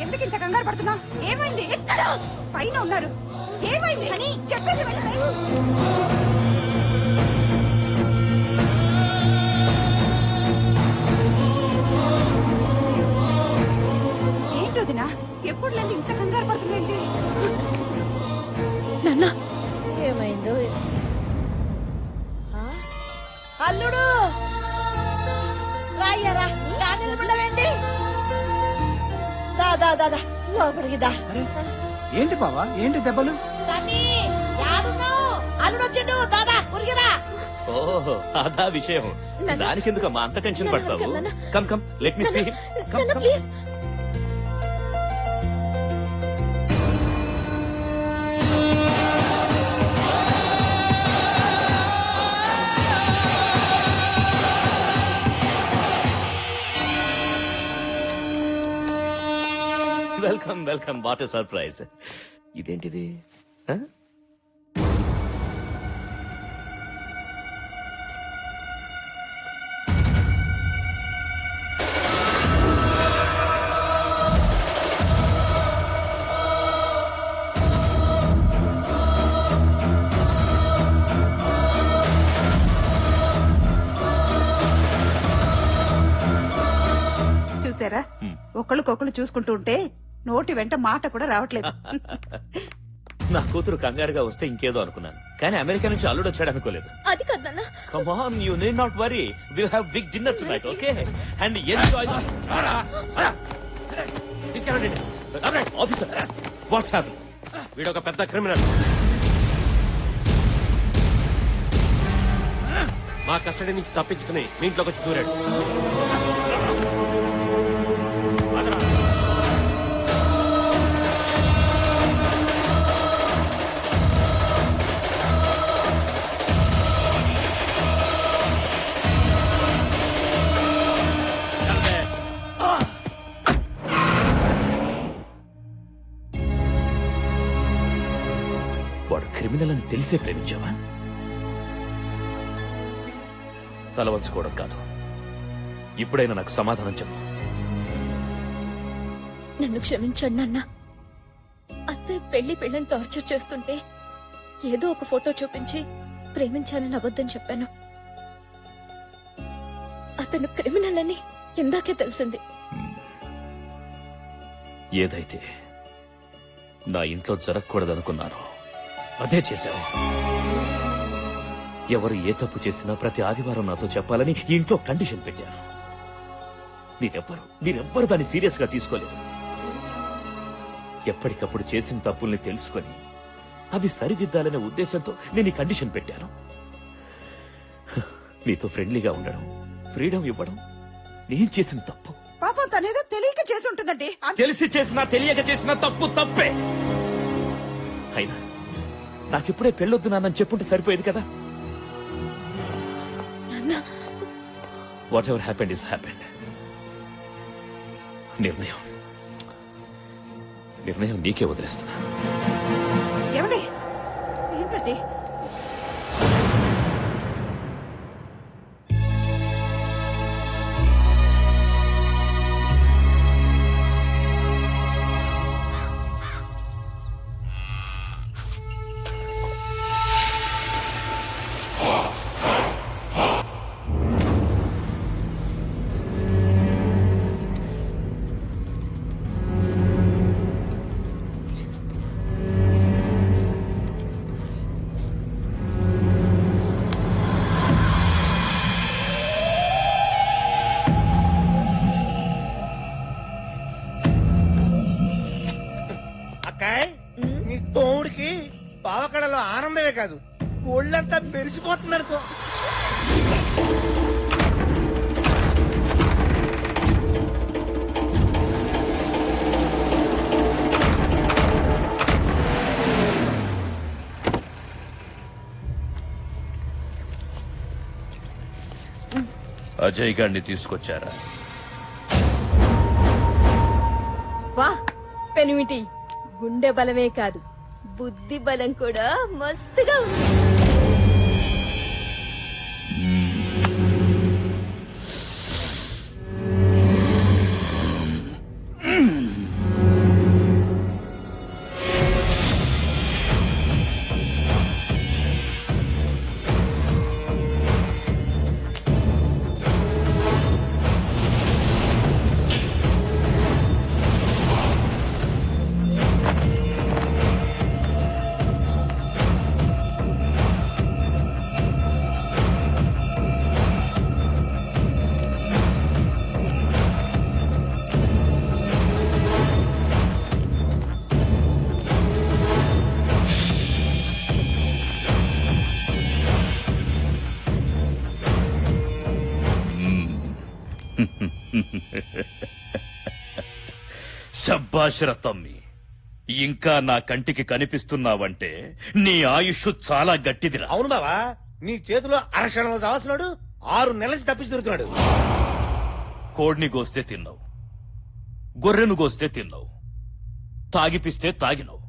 ఎందుకు ఇంత కంగారు పడుతున్నావు? ఏమైంది? ఎక్కడ? పైన ఉన్నారు. ఏమైంది అని చెప్పేసి వెళ్ళిపోయి. ఏంటి వదినా, ఎప్పుడు లేదు ఇంత కంగారు పడుతుందేంటి? నాన్న ఏమైందో? అల్లుడు రాయ్యారా, నిలబడవేంటి? దాదా దాదా లోపలికి దా. ఏంటి బావా, ఏంటి దెబ్బలు? అల్లుడు వచ్చిండు, దాదా ఉరిగిరా. ఓహో అదా విషయం. దానికెందుకమ్మా అంత టెన్షన్ పడతావు? Come come let me see him. Please. Welcome welcome. What a surprise. ఇదేంటిది? చూసారా, ఒకళ్ళకొకళ్ళు చూసుకుంటూ ఉంటే నోటి వెంట మాట కూడా రావట్లేదు. నా కూతురు కంగారుగా వస్తే ఇంకేదో అనుకున్నాను, కానీ అమెరికా నుంచి అల్లుడు వచ్చాడు అనుకోలేదు. అది కదన్న. Come on, you need not worry. Will have big dinner tonight, okay? And enjoy. Officer, what's happening? వీడొక పెద్ద క్రిమినల్. మా కస్టడీ నుంచి తప్పించుకుని మీ ఇంట్లోకి వచ్చి దూరాడు. వాడు క్రిమినల్ అని తెలిసే ప్రేమించావా? తల వంచుకోవడం కాదు, ఇప్పుడైనా నాకు సమాధానం చెప్పు. నన్ను క్షమించండి నాన్న. అత్తయ్య పెళ్లిని టార్చర్ చేస్తుంటే ఏదో ఒక ఫోటో చూపించి ప్రేమించానని అబద్ధం చెప్పాను. అతను క్రిమినల్ అని ఇందాకే తెలిసింది. ఏదైతే నా ఇంట్లో జరగకూడదనుకున్నానో అదే చేశావు. ఎవరు ఏ తప్పు చేసినా ప్రతి ఆదివారం నాతో చెప్పాలని ఈ ఇంట్లో కండిషన్ పెట్టాను. మీరెవ్వరు దాన్ని సీరియస్ గా తీసుకోలేదు. ఎప్పటికప్పుడు చేసిన తప్పుల్ని తెలుసుకొని అవి సరిదిద్దాలనే ఉద్దేశంతో నేను ఈ కండిషన్ పెట్టాను. మీతో ఫ్రెండ్లీగా ఉండడం, ఫ్రీడమ్ ఇవ్వడం నేను చేసిన తప్పు. పాపం తనేదో తెలియక చేసి ఉంటుందండి. తెలిసి చేసినా తెలియక చేసినా తప్పు తప్పే. అయినా నాకిప్పుడే పెళ్ళొద్దు నాన్నని చెప్పుంటే సరిపోయేది కదా. What ever happened is happened. నిర్ణయం నీకే వదిలేస్తున్నా. ఏమండి ఏంటండి? అక్కాయ్, నీ తోడుకి పావకడలో ఆనందమే కాదు, ఒళ్ళంతా మెరిసిపోతుంది అనుకో. అజయ్ గారిని తీసుకొచ్చారా? వా పెనిమిటి, గుండె బలమే కాదు బుద్ధి బలం కూడా మస్తుగా ఉంది. శబ్బాష్ తమ్మి, ఇంకా నా కంటికి కనిపిస్తున్నావంటే నీ ఆయుష్ చాలా గట్టిదిరా. అవును బావా, నీ చేతిలో అరక్షణలో చావాల్సినాడు 6 నెలల నుంచి తప్పించి తిరుగుతున్నాడు. కోడిని గోస్తే తిన్నావు, గొర్రెను గోస్తే తిన్నావు, తాగిపిస్తే తాగినావు.